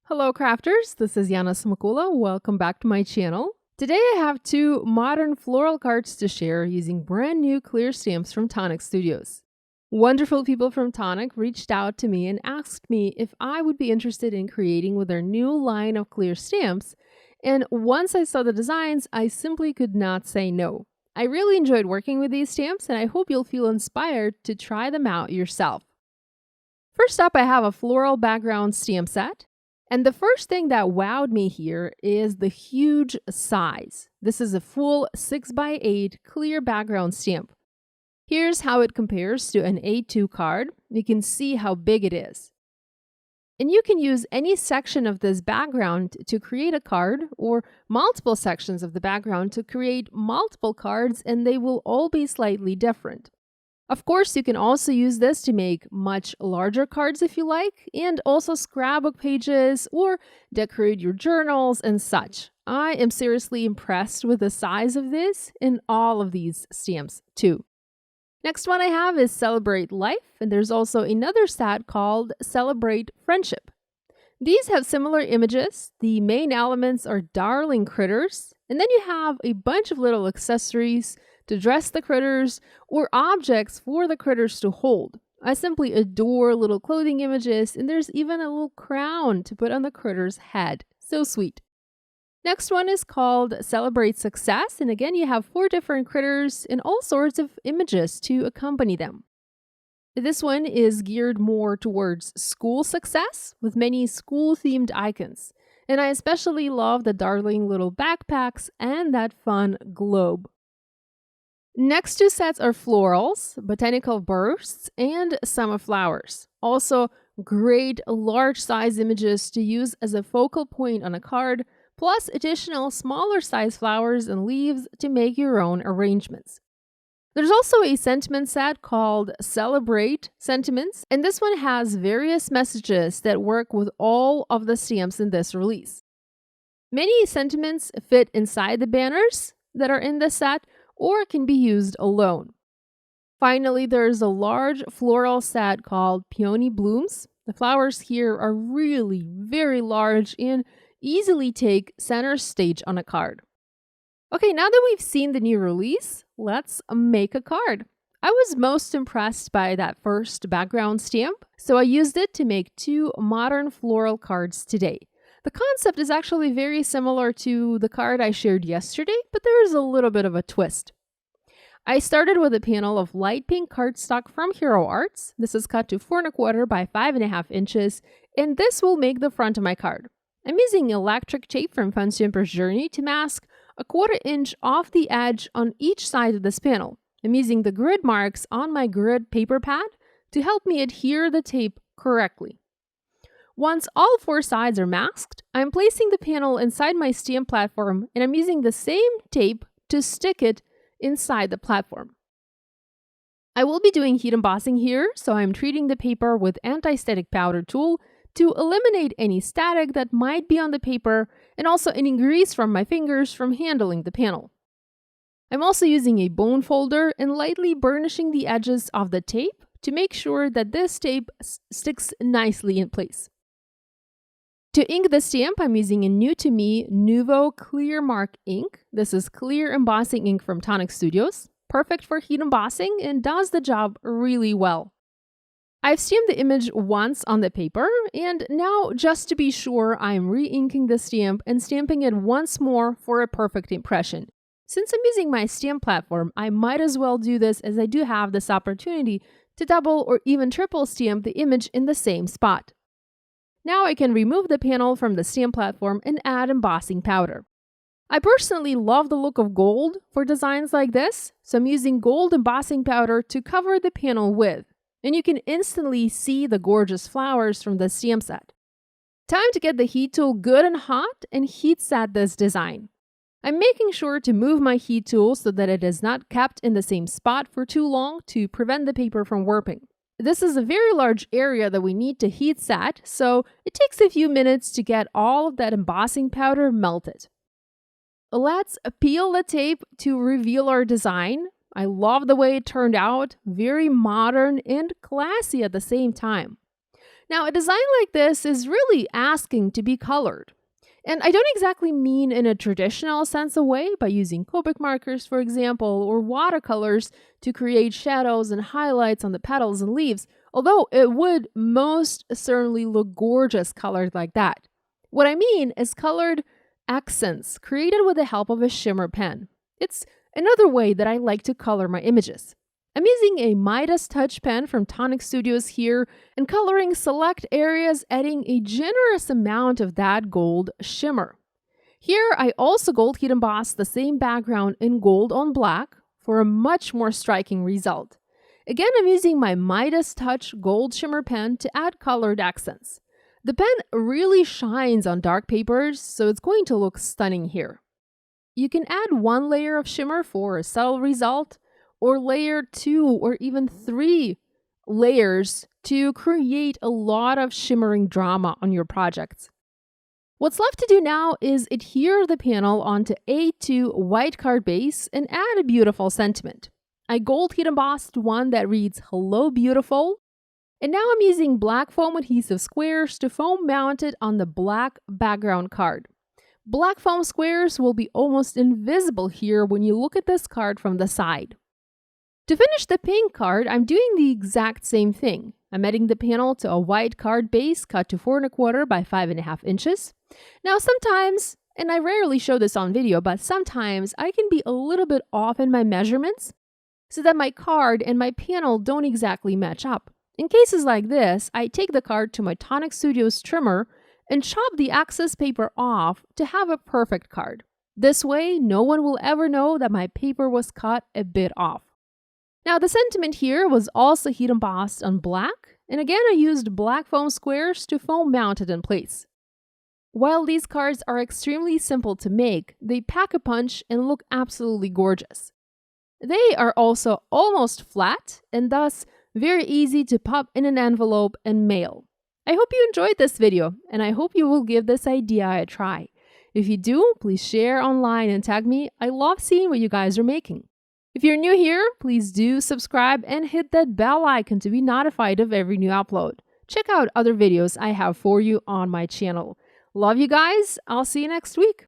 Hello crafters, this is Yana Smakula. Welcome back to my channel. Today I have two modern floral cards to share using brand new clear stamps from Tonic Studios. Wonderful people from Tonic reached out to me and asked me if I would be interested in creating with their new line of clear stamps, and once I saw the designs, I simply could not say no. I really enjoyed working with these stamps and I hope you'll feel inspired to try them out yourself. First up, I have a floral background stamp set. And the first thing that wowed me here is the huge size. This is a full 6x8 clear background stamp. Here's how it compares to an A2 card. You can see how big it is. And you can use any section of this background to create a card, or multiple sections of the background to create multiple cards, and they will all be slightly different. Of course, you can also use this to make much larger cards if you like, and also scrapbook pages or decorate your journals and such. I am seriously impressed with the size of this and all of these stamps too. Next one I have is Celebrate Life, and there's also another set called Celebrate Friendship. These have similar images. The main elements are darling critters, and then you have a bunch of little accessories to dress the critters or objects for the critters to hold. I simply adore little clothing images, and there's even a little crown to put on the critter's head. So sweet. Next one is called Celebrate Success, and again you have 4 different critters and all sorts of images to accompany them. This one is geared more towards school success with many school-themed icons, and I especially love the darling little backpacks and that fun globe. Next 2 sets are florals, botanical bursts, and summer flowers. Also, great large size images to use as a focal point on a card, plus additional smaller size flowers and leaves to make your own arrangements. There's also a sentiment set called Celebrate Sentiments, and this one has various messages that work with all of the stamps in this release. Many sentiments fit inside the banners that are in this set, or can be used alone. Finally, there's a large floral set called Peony Blooms. The flowers here are really very large and easily take center stage on a card. Okay, now that we've seen the new release, let's make a card. I was most impressed by that first background stamp, so I used it to make 2 modern floral cards today. The concept is actually very similar to the card I shared yesterday, but there is a little bit of a twist. I started with a panel of light pink cardstock from Hero Arts. This is cut to 4 1/4 by 5.5 inches, and this will make the front of my card. I'm using electric tape from Fun Stamper's Journey to mask a 1/4 inch off the edge on each side of this panel. I'm using the grid marks on my grid paper pad to help me adhere the tape correctly. Once all 4 sides are masked, I'm placing the panel inside my stamp platform, and I'm using the same tape to stick it inside the platform. I will be doing heat embossing here, so I'm treating the paper with anti-static powder tool to eliminate any static that might be on the paper and also any grease from my fingers from handling the panel. I'm also using a bone folder and lightly burnishing the edges of the tape to make sure that this tape sticks nicely in place. To ink the stamp, I'm using a new to me Nuvo Clear Mark ink. This is clear embossing ink from Tonic Studios, perfect for heat embossing and does the job really well. I've stamped the image once on the paper, and now just to be sure, I'm re-inking the stamp and stamping it once more for a perfect impression. Since I'm using my stamp platform, I might as well do this as I do have this opportunity to double or even triple stamp the image in the same spot. Now I can remove the panel from the stamp platform and add embossing powder. I personally love the look of gold for designs like this, so I'm using gold embossing powder to cover the panel with, and you can instantly see the gorgeous flowers from the stamp set. Time to get the heat tool good and hot and heat set this design. I'm making sure to move my heat tool so that it is not kept in the same spot for too long to prevent the paper from warping. This is a very large area that we need to heat set, so it takes a few minutes to get all of that embossing powder melted. Let's peel the tape to reveal our design. I love the way it turned out, very modern and classy at the same time. Now, a design like this is really asking to be colored. And I don't exactly mean in a traditional sense of way by using Copic markers, for example, or watercolors to create shadows and highlights on the petals and leaves, although it would most certainly look gorgeous colored like that. What I mean is colored accents created with the help of a shimmer pen. It's another way that I like to color my images. I'm using a Midas Touch pen from Tonic Studios here and coloring select areas, adding a generous amount of that gold shimmer. Here, I also gold heat embossed the same background in gold on black for a much more striking result. Again, I'm using my Midas Touch gold shimmer pen to add colored accents. The pen really shines on dark papers, so it's going to look stunning here. You can add one layer of shimmer for a subtle result, or layer 2 or even 3 layers to create a lot of shimmering drama on your projects. What's left to do now is adhere the panel onto A2 white card base and add a beautiful sentiment. I gold heat embossed one that reads "Hello Beautiful," and now I'm using black foam adhesive squares to foam mount it on the black background card. Black foam squares will be almost invisible here when you look at this card from the side. To finish the pink card, I'm doing the exact same thing. I'm adding the panel to a white card base cut to 4 1/4 by 5.5 inches. Now sometimes, and I rarely show this on video, but sometimes I can be a little bit off in my measurements so that my card and my panel don't exactly match up. In cases like this, I take the card to my Tonic Studios trimmer and chop the excess paper off to have a perfect card. This way, no one will ever know that my paper was cut a bit off. Now, the sentiment here was also heat embossed on black, and again I used black foam squares to foam mount it in place. While these cards are extremely simple to make, they pack a punch and look absolutely gorgeous. They are also almost flat and thus very easy to pop in an envelope and mail. I hope you enjoyed this video, and I hope you will give this idea a try. If you do, please share online and tag me. I love seeing what you guys are making. If you're new here, please do subscribe and hit that bell icon to be notified of every new upload. Check out other videos I have for you on my channel. Love you guys. I'll see you next week.